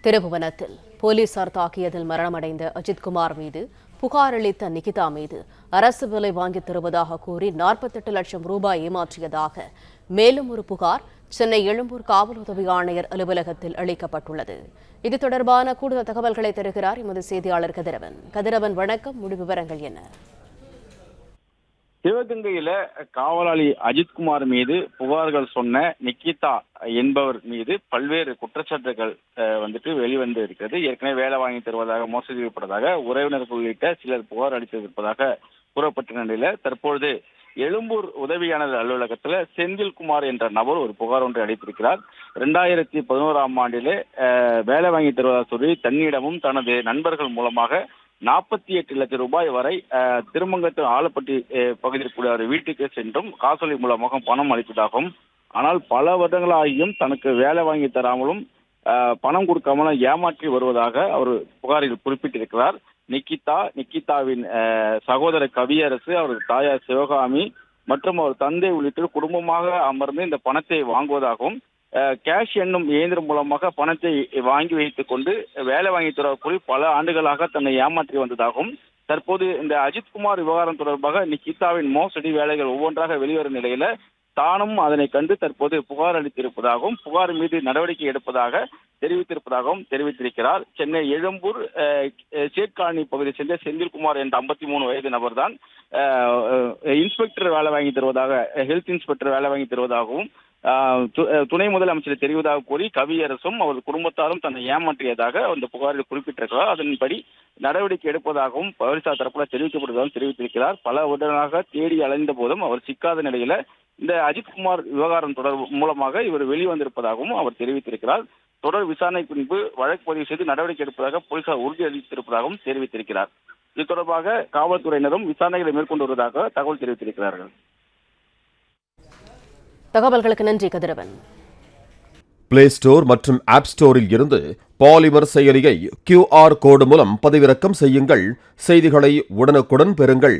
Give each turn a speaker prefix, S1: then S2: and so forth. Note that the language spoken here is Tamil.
S1: திருபுவனத்தில் போலீசார் தாக்கியதில் மரணமடைந்த அஜித்குமார் மீது புகார் அளித்த நிகிதா மீது அரசு விலை வாங்கித் தருவதாக கூறி 48 லட்சம் ரூபாய் ஏமாற்றியதாக மேலும் ஒரு புகார் சென்னை எழும்பூர் காவல் உதவி ஆணையர் அலுவலகத்தில் அளிக்கப்பட்டுள்ளது. இது தொடர்பான கூடுதல் தகவல்களை தருகிறார் எமது செய்தியாளர் கதிரவன். கதிரவன், வணக்கம். முழு விவரங்கள் என்ன?
S2: சிவகங்கையில காவலாளி அஜித்குமார் மீது புகார்கள் சொன்ன நிகிதா என்பவர் மீது பல்வேறு குற்றச்சாட்டுகள் வெளிவந்து இருக்கிறது. ஏற்கனவே வேலை வாங்கி தருவதாக மோசடி செய்யப்பட்டதாக உறவினர்கள் உள்ளிட்ட சிலர் புகார் அளித்திருப்பதாக கூறப்பட்ட நிலையில தற்பொழுது எழும்பூர் உதவியாளர் அலுவலகத்துல செந்தில்குமார் என்ற நபர் ஒரு புகார் ஒன்றை அளித்திருக்கிறார். 2011ஆம் ஆண்டிலே வேலை வாங்கி தருவதாக சொல்லி தன்னிடமும் தனது நண்பர்கள் மூலமாக 48 லட்சம் ரூபாய் வரை திருமங்கத்து ஆலப்பட்டி பகுதியில் கூட ஒரு வீட்டுக்கு சென்றும் காசோலை மூலமாக பணம் அளித்ததாகவும், ஆனால் பல வருடங்களாகியும் தனக்கு வேலை வாங்கி தராமலும் பணம் கொடுக்காமலும் ஏமாற்றி வருவதாக அவர் புகாரில் குறிப்பிட்டிருக்கிறார். நிகிதாவின் சகோதரர் கவியரசு, அவரது தாயார் சிவகாமி மற்றும் அவர் தந்தை உள்ளிட்ட குடும்பமாக அமர்ந்து இந்த பணத்தை வாங்குவதாகவும், கேஷ் என்னும் இயந்திரம் மூலமாக பணத்தை வாங்கி வைத்துக் கொண்டு வேலை வாங்கி தரக்கூடிய பல ஆண்டுகளாக தன்னை ஏமாற்றி வந்ததாகவும், தற்போது இந்த அஜித்குமார் விவகாரம் தொடர்பாக நிகிதாவின் மோசடி வேலைகள் ஒவ்வொன்றாக வெளிவரும் நிலையில தானும் அதனை கண்டு தற்போது புகார் அளித்திருப்பதாகவும், புகார் மீது நடவடிக்கை எடுப்பதாக தெரிவித்திருக்கிறார். சென்னை எழும்பூர் சேட்காலனி பகுதியை சேர்ந்த செந்தில்குமார் என்ற 53 வயது நபர் தான் இன்ஸ்பெக்டர் வேலை வாங்கி தருவதாக, ஹெல்த் இன்ஸ்பெக்டர் வேலை வாங்கி தருவதாகவும், துணை முதலமைச்சர் தெரிவதாக கூறி கவியரசும் அவரது குடும்பத்தாரும் தன்னை ஏமாற்றியதாக அந்த புகாரில் குறிப்பிட்டிருக்கிறார். அதன்படி நடவடிக்கை எடுப்பதாகவும் போலீசார் தரப்புல தெரிவிக்கப்படுவதாகவும் தெரிவித்திருக்கிறார். பல வருடங்களாக தேடி அலைந்த போதும் அவர் சிக்காத நிலையில இந்த அஜித்குமார் விவகாரம் மூலமாக இவர் வெளிவந்திருப்பதாகவும் அவர் தெரிவித்திருக்கிறார். தொடர் விசாரணை பின்பு வழக்கு பதிவு செய்து நடவடிக்கை எடுப்பதாக போலீசார் உறுதியளித்திருப்பதாகவும் தெரிவித்திருக்கிறார். இது தொடர்பாக காவல்துறையினரும் விசாரணைகளை மேற்கொண்டு வருவதாக தகவல் தெரிவித்திருக்கிறார்கள்.
S1: தகவல்களுக்கு நன்றி கதிரவன்.
S3: பிளே ஸ்டோர் மற்றும் ஆப் ஸ்டோரில் இருந்து பாலிமர் செயலியை QR கோடு மூலம் பதிவிறக்கம் செய்யுங்கள். செய்திகளை உடனுக்குடன் பெறுங்கள்.